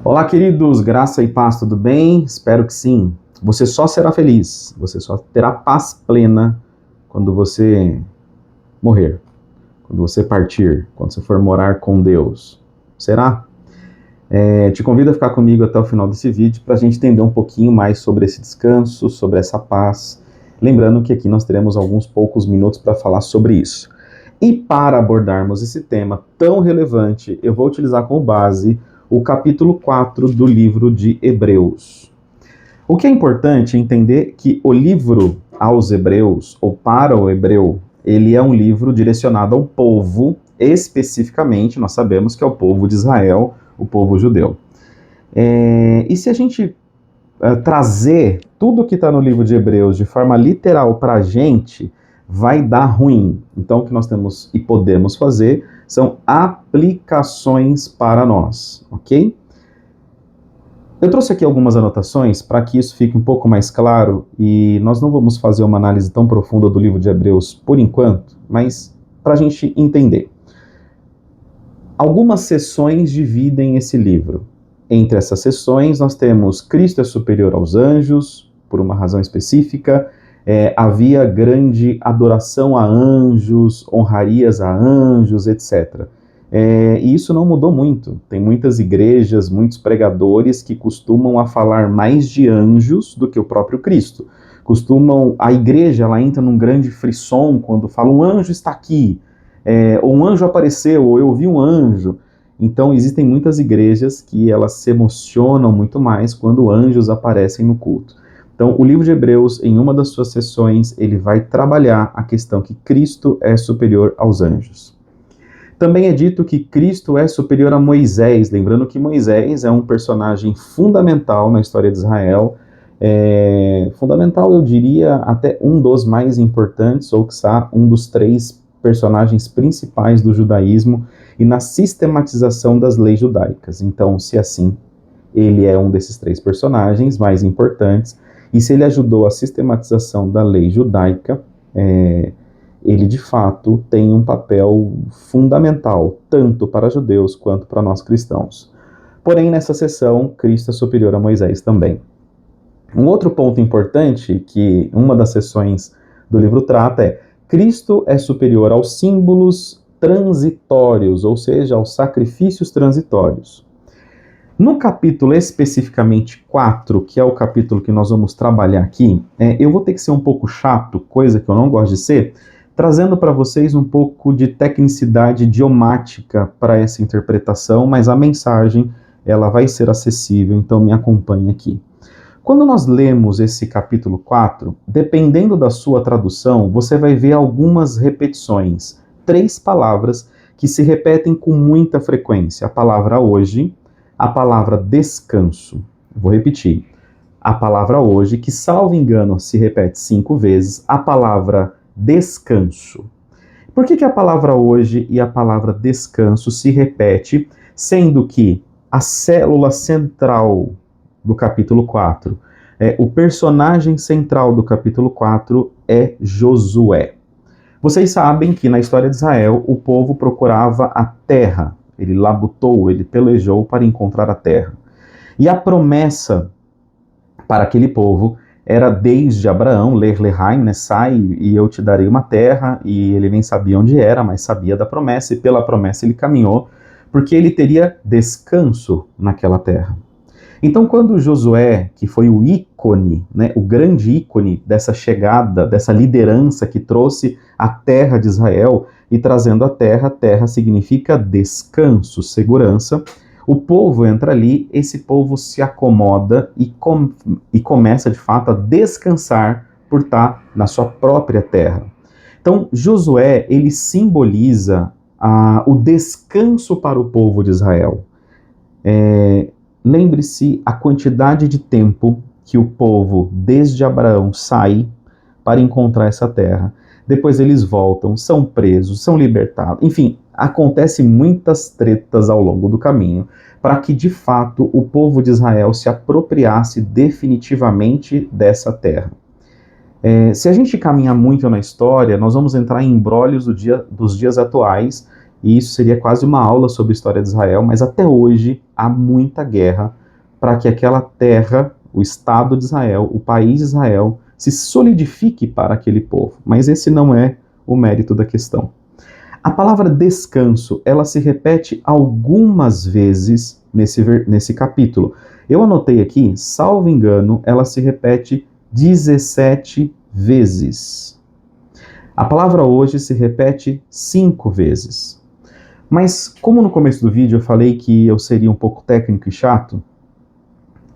Olá, queridos, graça e paz, tudo bem? Espero que sim. Você só será feliz, você só terá paz plena quando você morrer, quando você partir, quando você for morar com Deus. Será? Te convido a ficar comigo até o final desse vídeo para a gente entender um pouquinho mais sobre esse descanso, sobre essa paz. Lembrando que aqui nós teremos alguns poucos minutos para falar sobre isso. E para abordarmos esse tema tão relevante, eu vou utilizar como base o capítulo 4 do livro de Hebreus. O que é importante é entender que o livro aos Hebreus, ou para o hebreu, ele é um livro direcionado ao povo, especificamente, nós sabemos que é o povo de Israel, o povo judeu. E se a gente trazer tudo que está no livro de Hebreus de forma literal para a gente, vai dar ruim. Então, o que nós temos e podemos fazer são aplicações para nós, ok? Eu trouxe aqui algumas anotações para que isso fique um pouco mais claro e nós não vamos fazer uma análise tão profunda do livro de Hebreus por enquanto, mas para a gente entender. Algumas seções dividem esse livro. Entre essas seções, nós temos Cristo é superior aos anjos, por uma razão específica, havia grande adoração a anjos, honrarias a anjos, etc. E isso não mudou muito. Tem muitas igrejas, muitos pregadores que costumam a falar mais de anjos do que o próprio Cristo. A igreja ela entra num grande frisson quando fala um anjo está aqui, ou um anjo apareceu, ou eu vi um anjo. Então existem muitas igrejas que elas se emocionam muito mais quando anjos aparecem no culto. Então, o livro de Hebreus, em uma das suas sessões, ele vai trabalhar a questão que Cristo é superior aos anjos. Também é dito que Cristo é superior a Moisés, lembrando que Moisés é um personagem fundamental na história de Israel, fundamental, eu diria, até um dos mais importantes, ou quiçá um dos 3 personagens principais do judaísmo e na sistematização das leis judaicas. Então, se assim, ele é um desses 3 personagens mais importantes, e se ele ajudou a sistematização da lei judaica, ele de fato tem um papel fundamental, tanto para judeus quanto para nós cristãos. Porém, nessa sessão, Cristo é superior a Moisés também. Um outro ponto importante que uma das sessões do livro trata é Cristo é superior aos símbolos transitórios, ou seja, aos sacrifícios transitórios. No capítulo especificamente 4, que é o capítulo que nós vamos trabalhar aqui, eu vou ter que ser um pouco chato, coisa que eu não gosto de ser, trazendo para vocês um pouco de tecnicidade idiomática para essa interpretação, mas a mensagem ela vai ser acessível, então me acompanhe aqui. Quando nós lemos esse capítulo 4, dependendo da sua tradução, você vai ver algumas repetições, 3 palavras que se repetem com muita frequência. A palavra hoje, a palavra descanso. Vou repetir. A palavra hoje, que salvo engano se repete 5 vezes, a palavra descanso. Por que a palavra hoje e a palavra descanso se repete, sendo que a célula central do capítulo 4, o personagem central do capítulo 4 é Josué. Vocês sabem que na história de Israel, o povo procurava a terra. Ele labutou, ele pelejou para encontrar a terra. E a promessa para aquele povo era desde Abraão, ler Lehaim, né, sai e eu te darei uma terra, e ele nem sabia onde era, mas sabia da promessa, e pela promessa ele caminhou, porque ele teria descanso naquela terra. Então, quando Josué, que foi o ícone, né, o grande ícone dessa chegada, dessa liderança que trouxe a terra de Israel, e trazendo a terra significa descanso, segurança, o povo entra ali, esse povo se acomoda e começa, de fato, a descansar por estar na sua própria terra. Então, Josué, ele simboliza o descanso para o povo de Israel. Lembre-se a quantidade de tempo que o povo, desde Abraão, sai para encontrar essa terra. Depois eles voltam, são presos, são libertados. Enfim, acontecem muitas tretas ao longo do caminho para que, de fato, o povo de Israel se apropriasse definitivamente dessa terra. Se a gente caminhar muito na história, nós vamos entrar em embrólios dos dias atuais, e isso seria quase uma aula sobre a história de Israel, mas até hoje há muita guerra para que aquela terra, o Estado de Israel, o país de Israel, se solidifique para aquele povo. Mas esse não é o mérito da questão. A palavra descanso, ela se repete algumas vezes nesse capítulo. Eu anotei aqui, salvo engano, ela se repete 17 vezes. A palavra hoje se repete 5 vezes. Mas, como no começo do vídeo eu falei que eu seria um pouco técnico e chato,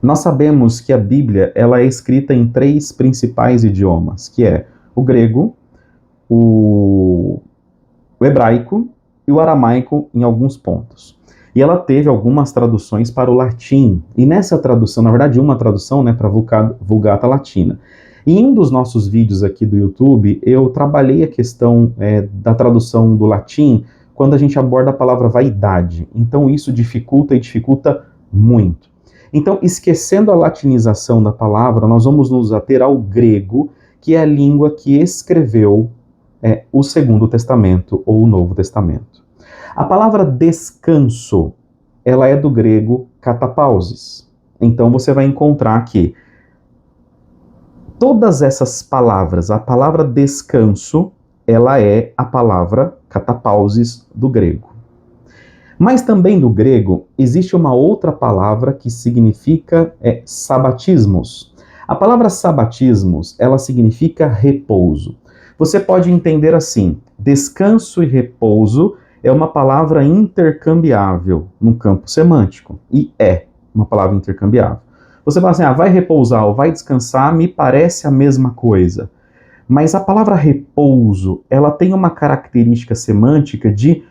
nós sabemos que a Bíblia ela é escrita em 3 principais idiomas, que é o grego, o hebraico e o aramaico em alguns pontos. E ela teve algumas traduções para o latim. E nessa tradução, na verdade, uma tradução, para a Vulgata Latina. E em um dos nossos vídeos aqui do YouTube, eu trabalhei a questão da tradução do latim quando a gente aborda a palavra vaidade. Então isso dificulta e dificulta muito. Então, esquecendo a latinização da palavra, nós vamos nos ater ao grego, que é a língua que escreveu o Segundo Testamento ou o Novo Testamento. A palavra descanso, ela é do grego katapausis. Então você vai encontrar que todas essas palavras, a palavra descanso, ela é a palavra katapausis do grego. Mas também do grego existe uma outra palavra que significa sabatismos. A palavra sabatismos, ela significa repouso. Você pode entender assim, descanso e repouso é uma palavra intercambiável no campo semântico, e é uma palavra intercambiável. Você fala assim, vai repousar ou vai descansar, me parece a mesma coisa. Mas a palavra repouso, ela tem uma característica semântica de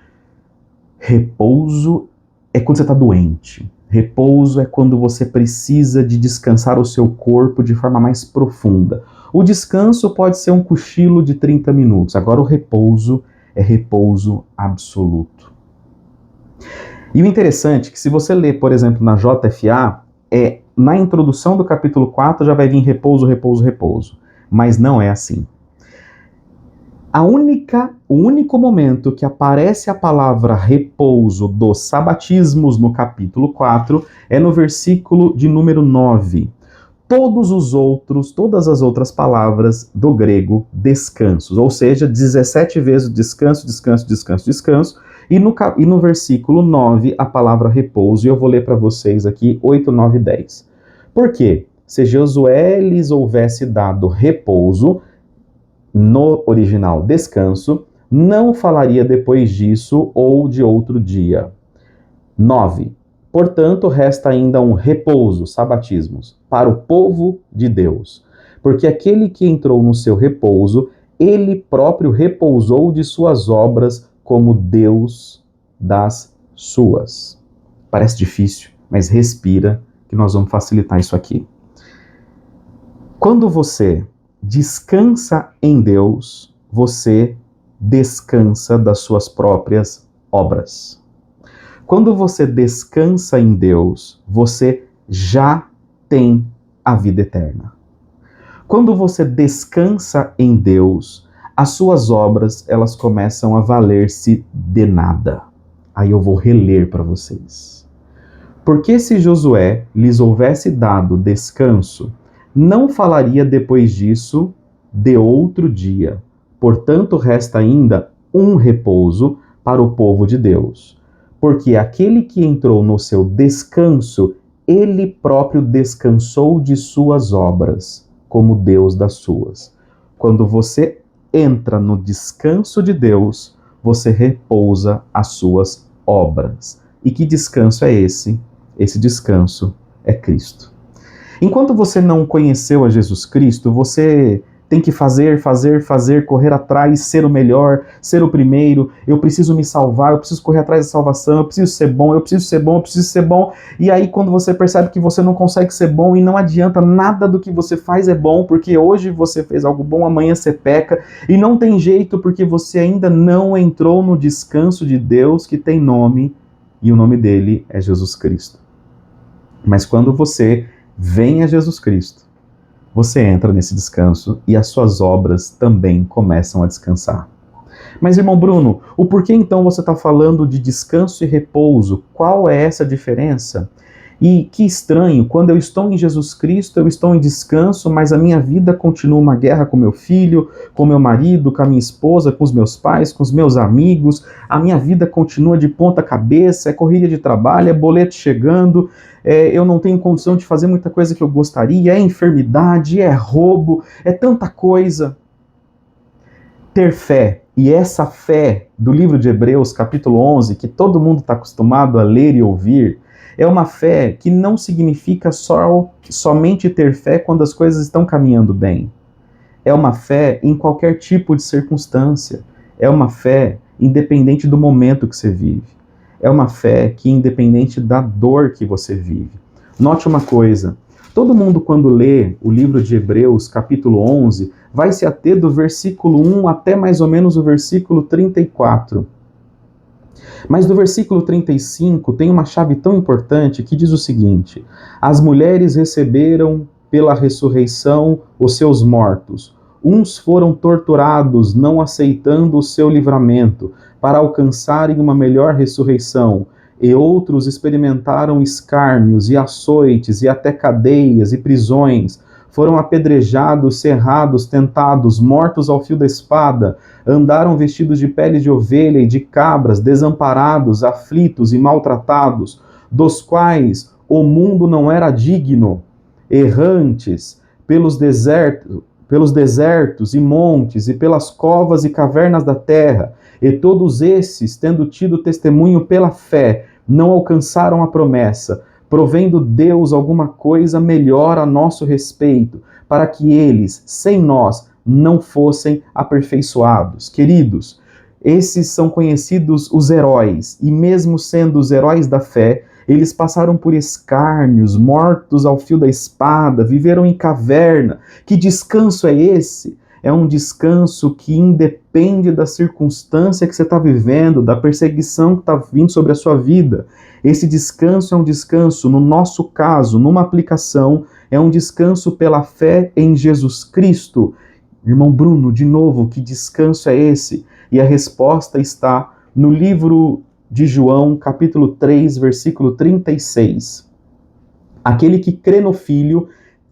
repouso é quando você está doente. Repouso é quando você precisa de descansar o seu corpo de forma mais profunda. O descanso pode ser um cochilo de 30 minutos. Agora o repouso é repouso absoluto. E o interessante é que se você ler, por exemplo, na JFA, na introdução do capítulo 4 já vai vir repouso, repouso, repouso. Mas não é assim. O único momento que aparece a palavra repouso dos sabatismos no capítulo 4 é no versículo de número 9. Todas as outras palavras do grego descansos, ou seja, 17 vezes descanso, descanso, descanso, descanso, e no versículo 9 a palavra repouso, e eu vou ler para vocês aqui 8, 9 e 10. Por quê? Se Josué lhes houvesse dado repouso, no original descanso, não falaria depois disso ou de outro dia. 9. Portanto, resta ainda um repouso, sabatismos, para o povo de Deus. Porque aquele que entrou no seu repouso, ele próprio repousou de suas obras como Deus das suas. Parece difícil, mas respira que nós vamos facilitar isso aqui. Quando você descansa em Deus, você descansa das suas próprias obras. Quando você descansa em Deus, você já tem a vida eterna. Quando você descansa em Deus, as suas obras, elas começam a valer-se de nada. Aí eu vou reler para vocês. Porque se Josué lhes houvesse dado descanso, não falaria depois disso de outro dia. Portanto, resta ainda um repouso para o povo de Deus. Porque aquele que entrou no seu descanso, ele próprio descansou de suas obras, como Deus das suas. Quando você entra no descanso de Deus, você repousa as suas obras. E que descanso é esse? Esse descanso é Cristo. Enquanto você não conheceu a Jesus Cristo, você tem que fazer, correr atrás, ser o melhor, ser o primeiro. Eu preciso me salvar, eu preciso correr atrás da salvação, eu preciso ser bom, eu preciso ser bom, eu preciso ser bom. E aí quando você percebe que você não consegue ser bom e não adianta, nada do que você faz é bom, porque hoje você fez algo bom, amanhã você peca, e não tem jeito porque você ainda não entrou no descanso de Deus que tem nome, e o nome dele é Jesus Cristo. Mas quando você vem a Jesus Cristo, você entra nesse descanso e as suas obras também começam a descansar. Mas, irmão Bruno, o porquê então você está falando de descanso e repouso? Qual é essa diferença? E que estranho, quando eu estou em Jesus Cristo, eu estou em descanso, mas a minha vida continua uma guerra com meu filho, com meu marido, com a minha esposa, com os meus pais, com os meus amigos. A minha vida continua de ponta cabeça, é corrida de trabalho, é boleto chegando, eu não tenho condição de fazer muita coisa que eu gostaria, é enfermidade, é roubo, é tanta coisa. Ter fé, e essa fé do livro de Hebreus, capítulo 11, que todo mundo está acostumado a ler e ouvir, é uma fé que não significa somente ter fé quando as coisas estão caminhando bem. É uma fé em qualquer tipo de circunstância. É uma fé independente do momento que você vive. É uma fé que independente da dor que você vive. Note uma coisa, todo mundo quando lê o livro de Hebreus, capítulo 11, vai se ater do versículo 1 até mais ou menos o versículo 34. Mas no versículo 35 tem uma chave tão importante que diz o seguinte: as mulheres receberam pela ressurreição os seus mortos. Uns foram torturados, não aceitando o seu livramento, para alcançarem uma melhor ressurreição, e outros experimentaram escárnios e açoites e até cadeias e prisões. Foram apedrejados, cerrados, tentados, mortos ao fio da espada, andaram vestidos de pele de ovelha e de cabras, desamparados, aflitos e maltratados, dos quais o mundo não era digno, errantes pelos desertos e montes e pelas covas e cavernas da terra, e todos esses, tendo tido testemunho pela fé, não alcançaram a promessa, provendo Deus alguma coisa melhor a nosso respeito, para que eles, sem nós, não fossem aperfeiçoados. Queridos, esses são conhecidos os heróis, e mesmo sendo os heróis da fé, eles passaram por escárnios, mortos ao fio da espada, viveram em caverna. Que descanso é esse? É um descanso que independe da circunstância que você está vivendo, da perseguição que está vindo sobre a sua vida. Esse descanso é um descanso, no nosso caso, numa aplicação, é um descanso pela fé em Jesus Cristo. Irmão Bruno, de novo, que descanso é esse? E a resposta está no livro de João, capítulo 3, versículo 36. Aquele que crê no Filho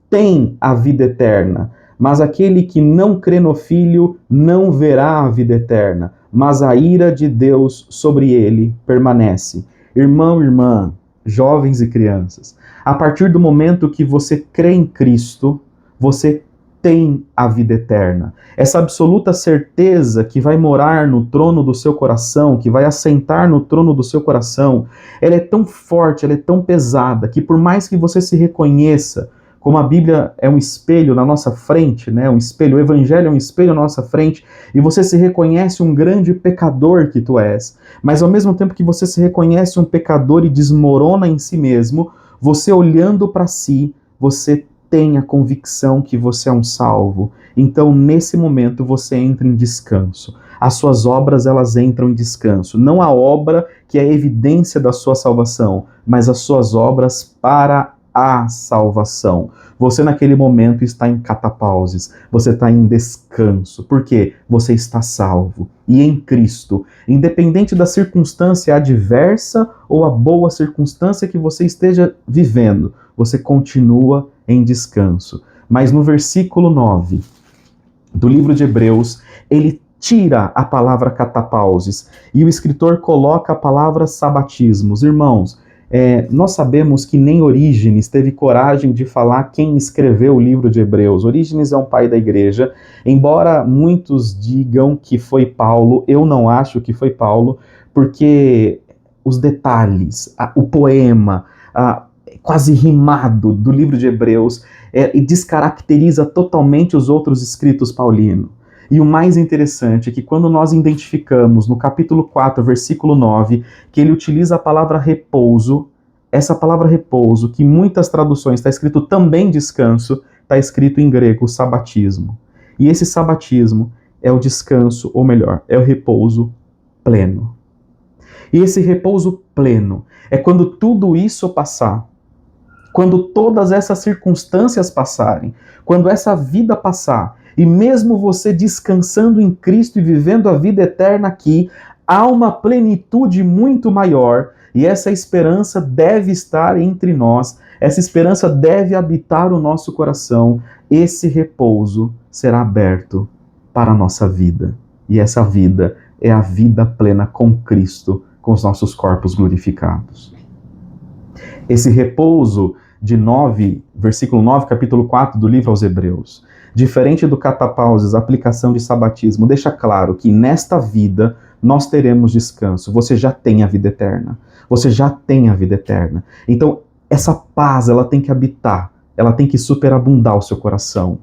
tem a vida eterna, mas aquele que não crê no Filho não verá a vida eterna, mas a ira de Deus sobre ele permanece. Irmão, irmã, jovens e crianças, a partir do momento que você crê em Cristo, você tem a vida eterna. Essa absoluta certeza que vai morar no trono do seu coração, que vai assentar no trono do seu coração, ela é tão forte, ela é tão pesada, que por mais que você se reconheça, como a Bíblia é um espelho na nossa frente, né? Um espelho, o Evangelho é um espelho na nossa frente, e você se reconhece um grande pecador que tu és, mas ao mesmo tempo que você se reconhece um pecador e desmorona em si mesmo, você olhando para si, você tem a convicção que você é um salvo. Então, nesse momento, você entra em descanso. As suas obras, elas entram em descanso. Não a obra que é a evidência da sua salvação, mas as suas obras para a salvação. Você naquele momento está em catapauses, você está em descanso, porque você está salvo. E em Cristo, independente da circunstância adversa ou a boa circunstância que você esteja vivendo, você continua em descanso. Mas no versículo 9 do livro de Hebreus, ele tira a palavra catapauses e o escritor coloca a palavra sabatismos. Irmãos, nós sabemos que nem Orígenes teve coragem de falar quem escreveu o livro de Hebreus. Orígenes é um pai da igreja, embora muitos digam que foi Paulo, eu não acho que foi Paulo, porque os detalhes, o poema, quase rimado do livro de Hebreus, descaracteriza totalmente os outros escritos paulinos. E o mais interessante é que quando nós identificamos no capítulo 4, versículo 9, que ele utiliza a palavra repouso, essa palavra repouso, que em muitas traduções está escrito também descanso, está escrito em grego sabatismo. E esse sabatismo é o descanso, ou melhor, é o repouso pleno. E esse repouso pleno é quando tudo isso passar, quando todas essas circunstâncias passarem, quando essa vida passar, E mesmo você descansando em Cristo e vivendo a vida eterna aqui, há uma plenitude muito maior, e essa esperança deve estar entre nós, essa esperança deve habitar o nosso coração. Esse repouso será aberto para a nossa vida. E essa vida é a vida plena com Cristo, com os nossos corpos glorificados. Esse repouso de versículo 9, capítulo 4 do livro aos Hebreus, diferente do catapauses, aplicação de sabatismo, deixa claro que nesta vida nós teremos descanso. Você já tem a vida eterna. Você já tem a vida eterna. Então, essa paz, ela tem que habitar, ela tem que superabundar o seu coração.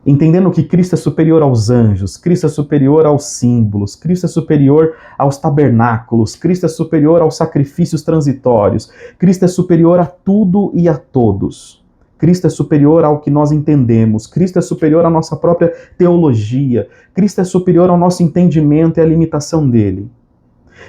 Entendendo que Cristo é superior aos anjos, Cristo é superior aos símbolos, Cristo é superior aos tabernáculos, Cristo é superior aos sacrifícios transitórios, Cristo é superior a tudo e a todos. Cristo é superior ao que nós entendemos, Cristo é superior à nossa própria teologia, Cristo é superior ao nosso entendimento e à limitação dele.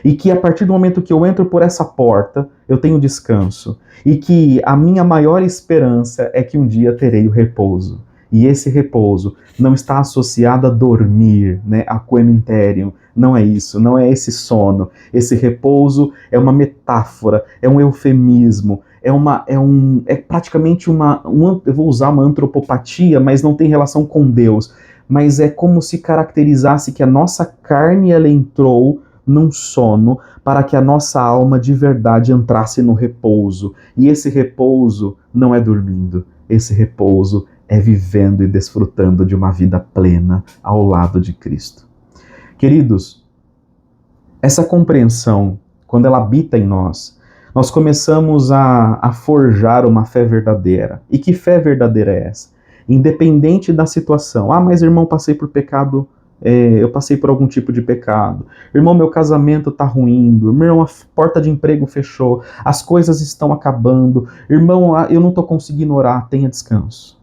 E que a partir do momento que eu entro por essa porta, eu tenho descanso. E que a minha maior esperança é que um dia terei o repouso. E esse repouso não está associado a dormir, né, a coeminterium. Não é isso, não é esse sono. Esse repouso é uma metáfora, é um eufemismo, é praticamente eu vou usar uma antropopatia, mas não tem relação com Deus. Mas é como se caracterizasse que a nossa carne, ela entrou num sono para que a nossa alma de verdade entrasse no repouso. E esse repouso não é dormindo, esse repouso é vivendo e desfrutando de uma vida plena ao lado de Cristo. Queridos, essa compreensão, quando ela habita em nós, nós começamos a forjar uma fé verdadeira. E que fé verdadeira é essa? Independente da situação. Ah, mas irmão, passei por pecado, eu passei por algum tipo de pecado. Irmão, meu casamento está ruindo. Irmão, a porta de emprego fechou. As coisas estão acabando. Irmão, eu não estou conseguindo orar. Tenha descanso.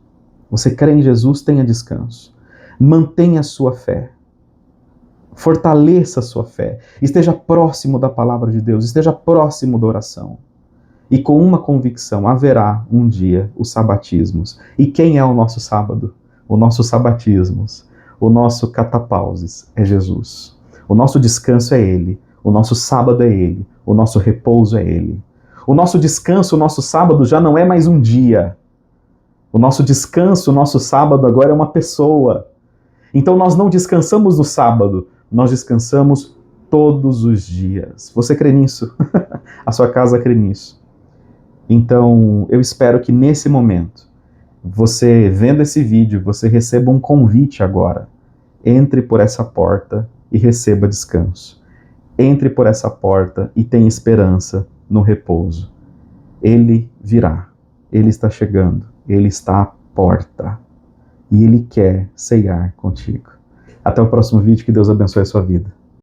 Você crê em Jesus, tenha descanso. Mantenha a sua fé. Fortaleça a sua fé. Esteja próximo da palavra de Deus. Esteja próximo da oração. E com uma convicção, haverá um dia os sabatismos. E quem é o nosso sábado? O nosso sabatismos. O nosso catapauses é Jesus. O nosso descanso é Ele. O nosso sábado é Ele. O nosso repouso é Ele. O nosso descanso, o nosso sábado já não é mais um dia. O nosso descanso, o nosso sábado agora é uma pessoa. Então nós não descansamos no sábado, nós descansamos todos os dias. Você crê nisso? A sua casa crê nisso. Então eu espero que nesse momento, você vendo esse vídeo, você receba um convite agora. Entre por essa porta e receba descanso. Entre por essa porta e tenha esperança no repouso. Ele virá. Ele está chegando. Ele está à porta. E Ele quer ceiar contigo. Até o próximo vídeo. Que Deus abençoe a sua vida.